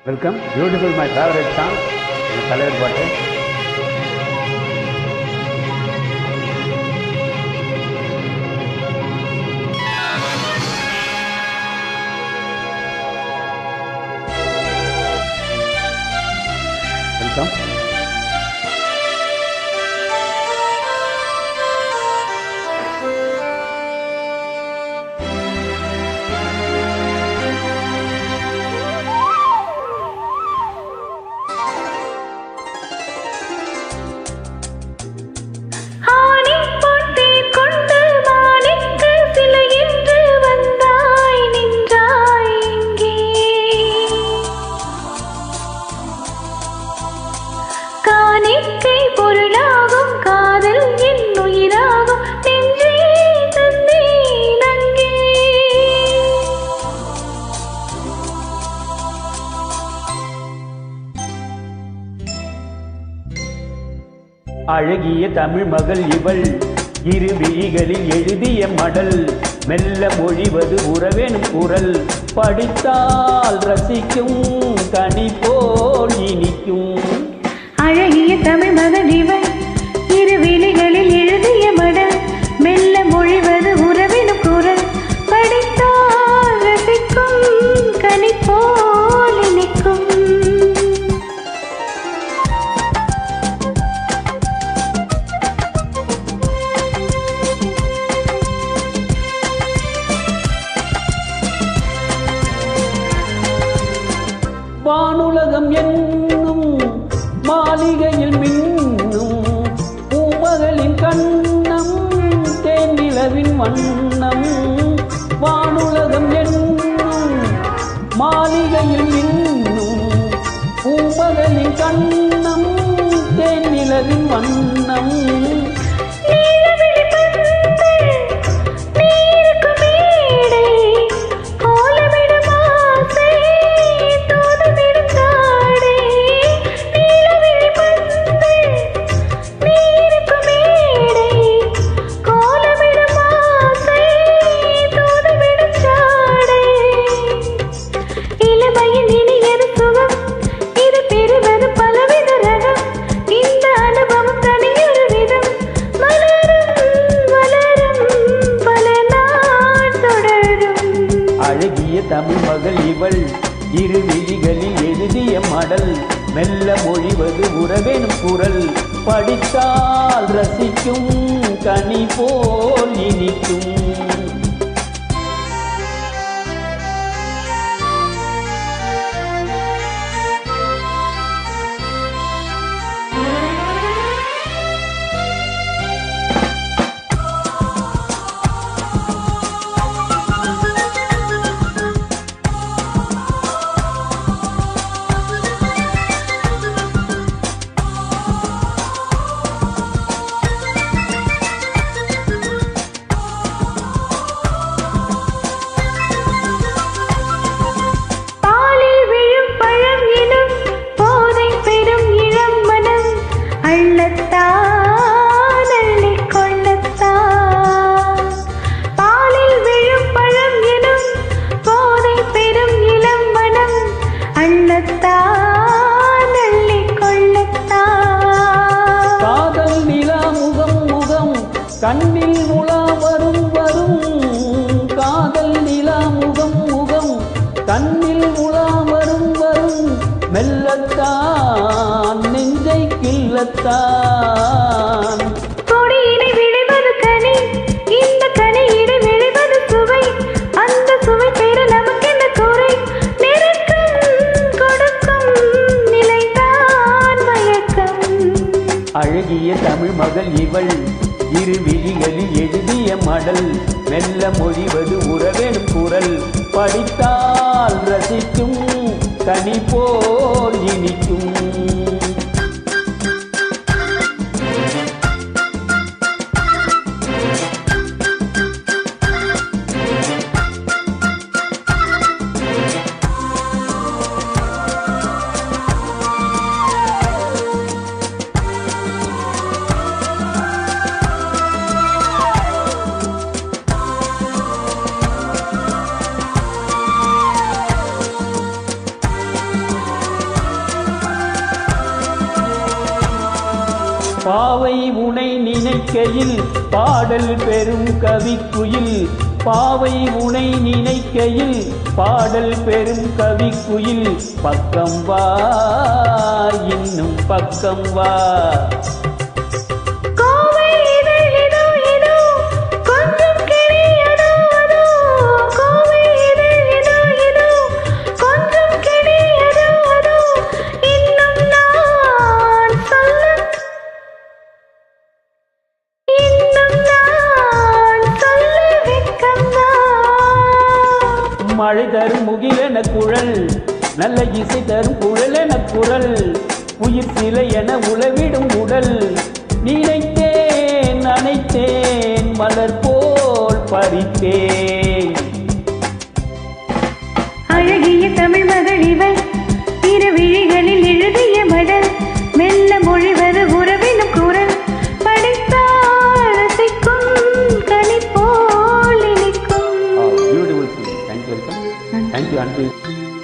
Welcome. Beautiful my favourite song, என் தலைவர் பாட்டு. வெல்கம். அழகிய தமிழ் மகள் இவள், இரு விழிகளில் எழுதிய மடல், மெல்ல மொழிவது உறவேனும் குரல், படித்தால் ரசிக்கும் கனி போல் இனிக்கும். அழகிய தமிழ் மகள் இவள், இரு விழிகளில் எழுதிய மடல், மெல்ல மொழிவது உறவேனும் குரல், படித்தால் ரசிக்கும் கனி போல் இனிக்கும். வானுலகம் என்னும் மாளிகையில் மின்னும் பூமகளின் கண்ணம், தேனிலவின் வண்ணம். வானுலகம் என்னும் மாளிகையில் மின்னும் பூமகளின் கண்ணம், தேனிலவின் வண்ணம். அழகிய தமிழ் மகள் இவள், இரு விழிகளில் எழுதிய மடல், மெல்ல மொழிவது உறவேனும் குரல், படித்தால் ரசிக்கும் கனி போல் இனிக்கும். காதல் நிலா முகம் முகம் கண்ணில் உலா வரும் வரும், காதல் நிலா முகம் முகம் கண்ணில் உலா வரும் வரும், மெல்லத்தான் நெஞ்சை கிள்ளத்தான். கொடியினை விளைவது கனி, இந்த கனியிடை விளைவது சுவை, அந்த சுவை பெற நமக்கென்ன குறை, நெருக்கம் கொடுக்கும் நிலைதான் மயக்கம். அழகிய தமிழ் மகள் இவள், இரு விழிகளில் எழுதிய மடல், மெல்ல மொழிவது உறவேனும் குரல், படித்தால் ரசிக்கும் கனி போல் இனிக்கும். பாவை உனை நினைக்கையில் பாடல் பெரும் கவிக்குயில் பாவை உனை நினைக்கையில் பாடல் பெரும் கவிக்குயில் பக்கம் வா இன்னும் பக்கம் வா மழை தரும் முகிலென குழல் நல்ல இசை தரும் குழலென குரல் உயிர் சிலை என உளவிடும் உடல் நினைத்தேன் அனைத்தேன் மலர் போல் பறித்தேன் அழகிய தமிழ் மகள் இவள் இரு விழிகளில் எழுதிய மடல் மெல்ல மொழிவது உறவினும் குரல் படித்தால் ரசிக்கும் கனி போல் இனிக்கும். Beautiful. Thank you. Thank you.